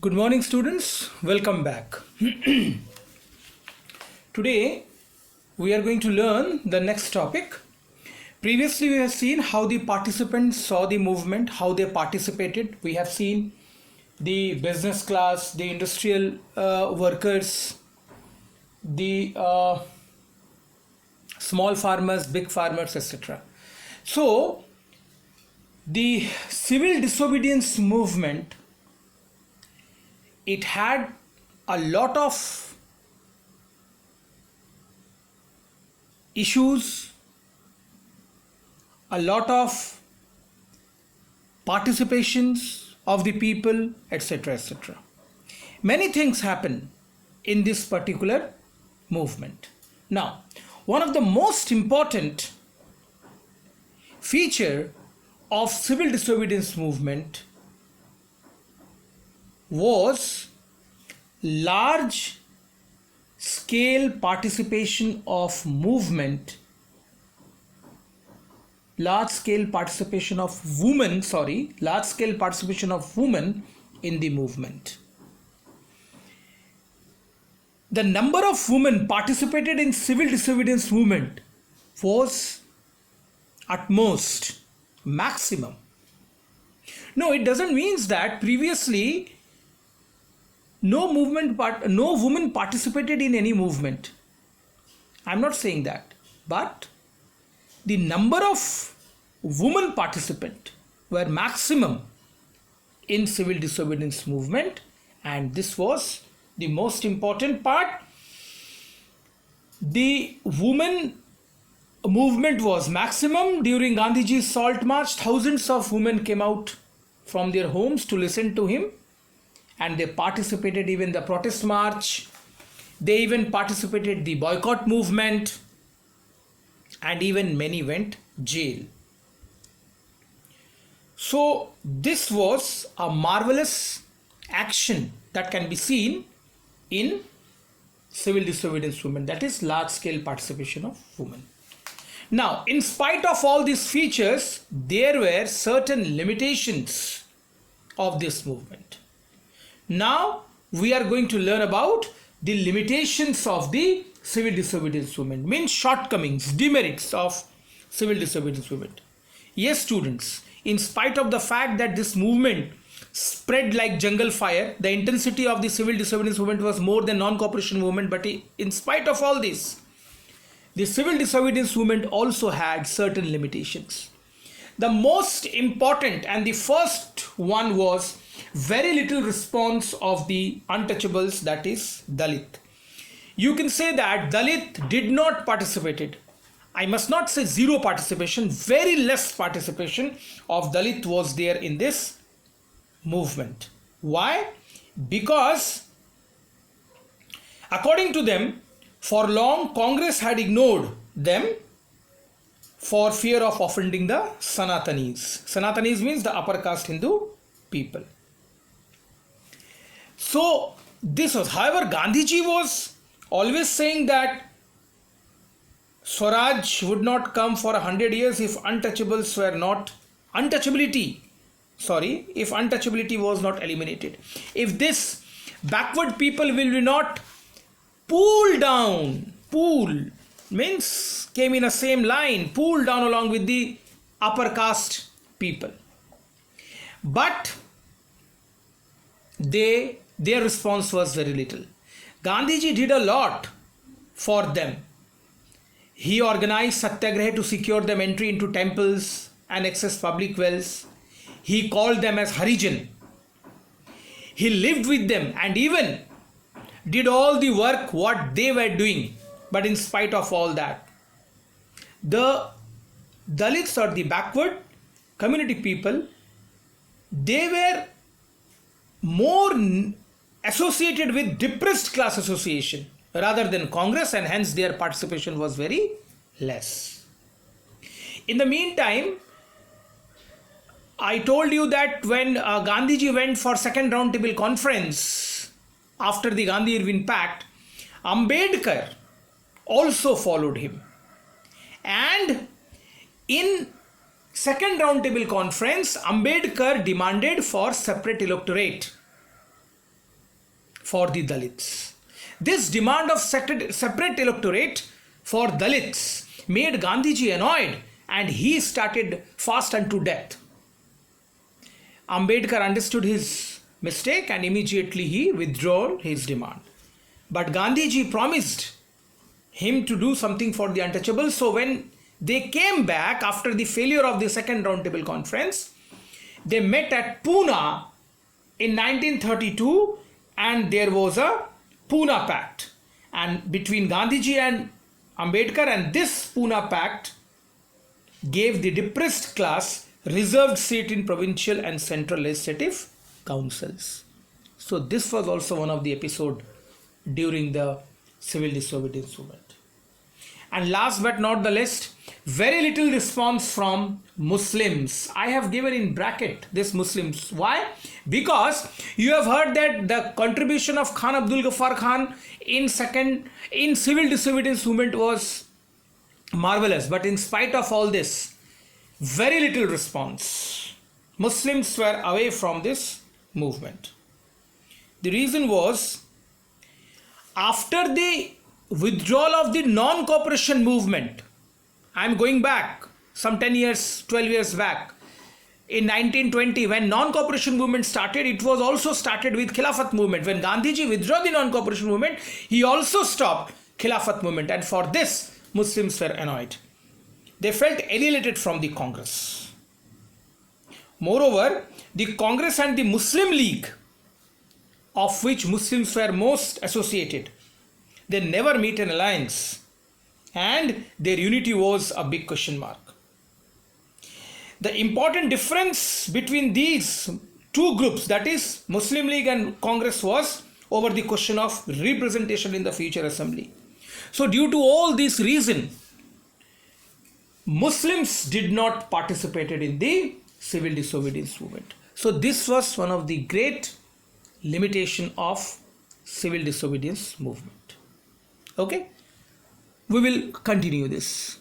Good morning, students. Welcome back. Today, we are going to learn the next topic. Previously, we have seen how the participants saw the movement, how they participated. We have seen the business class, the industrial workers, the small farmers, big farmers, etc. So, the civil disobedience movement, it had a lot of issues, a lot of participations of the people, etc., etc. Many things happen in this particular movement. Now, one of the most important feature of civil disobedience movement was large scale participation of movement, large scale participation of women in the movement. The number of women participated in civil disobedience movement was at most maximum. No, it doesn't mean that previously no woman participated in any movement. I'm not saying that, but the number of women participant were maximum in civil disobedience movement, and this was the most important part. The women movement was maximum. During Gandhiji's salt march, thousands of women came out from their homes to listen to him, and they participated even the protest march. They even participated the boycott movement, and even many went jail. So this was a marvelous action that can be seen in civil disobedience movement, that is large scale participation of women. Now, in spite of all these features, there were certain limitations of this movement. Now, we are going to learn about the limitations of the civil disobedience movement, means shortcomings, demerits of civil disobedience movement. Yes, students, in spite of the fact that this movement spread like jungle fire, the intensity of the civil disobedience movement was more than non-cooperation movement, but in spite of all this, the civil disobedience movement also had certain limitations. The most important and the first one was very little response of the untouchables, that is Dalit. You can say that Dalit did not participate. I must not say zero participation, very less participation of Dalit was there in this movement. Why? Because according to them, for long Congress had ignored them for fear of offending the Sanatanis. Sanatanis means the upper caste Hindu people. So this was, however, Gandhiji was always saying that Swaraj would not come for 100 years if untouchables were not, if untouchability was not eliminated. If this backward people will be not pulled down, pool means came in a same line, pulled down along with the upper caste people. But their response was very little. Gandhiji did a lot for them. He organized satyagraha to secure them entry into temples and access public wells. He called them as Harijan. He lived with them and even did all the work what they were doing. But in spite of all that, the Dalits or the backward community people, they were more associated with depressed class association rather than Congress, and hence their participation was very less. In the meantime, I told you that when Gandhiji went for second round table conference after the Gandhi-Irwin Pact, Ambedkar also followed him. And in second round table conference, Ambedkar demanded for separate electorate. for the Dalits. This demand of separate electorate for Dalits made Gandhiji annoyed, and he started fast unto death. Ambedkar understood his mistake and immediately he withdrew his demand. But Gandhiji promised him to do something for the untouchables. So when they came back after the failure of the second roundtable conference, they met at Pune in 1932, and there was a Pune Pact, and between Gandhiji and Ambedkar, and this Pune Pact gave the depressed class reserved seat in provincial and central legislative councils. So this was also one of the episode during the civil disobedience movement. And last but not the least, very little response from Muslims. I have given in bracket this Muslims. Why? Because you have heard that the contribution of Khan Abdul Ghaffar Khan in civil disobedience movement was marvelous. But in spite of all this, very little response. Muslims were away from this movement. The reason was, after the withdrawal of the non-cooperation movement, I am going back some 10 years, 12 years back, in 1920, when non-cooperation movement started, it was also started with Khilafat movement. When Gandhiji withdrew the non-cooperation movement, he also stopped Khilafat movement, and for this Muslims were annoyed. They felt alienated from the Congress. Moreover, the Congress and the Muslim League, of which Muslims were most associated, they never meet an alliance, and their unity was a big question mark. The important difference between these two groups, that is Muslim League and Congress, was over the question of representation in the future assembly. So due to all these reasons, Muslims did not participate in the civil disobedience movement. So this was one of the great limitation of civil disobedience movement. Okay, we will continue this.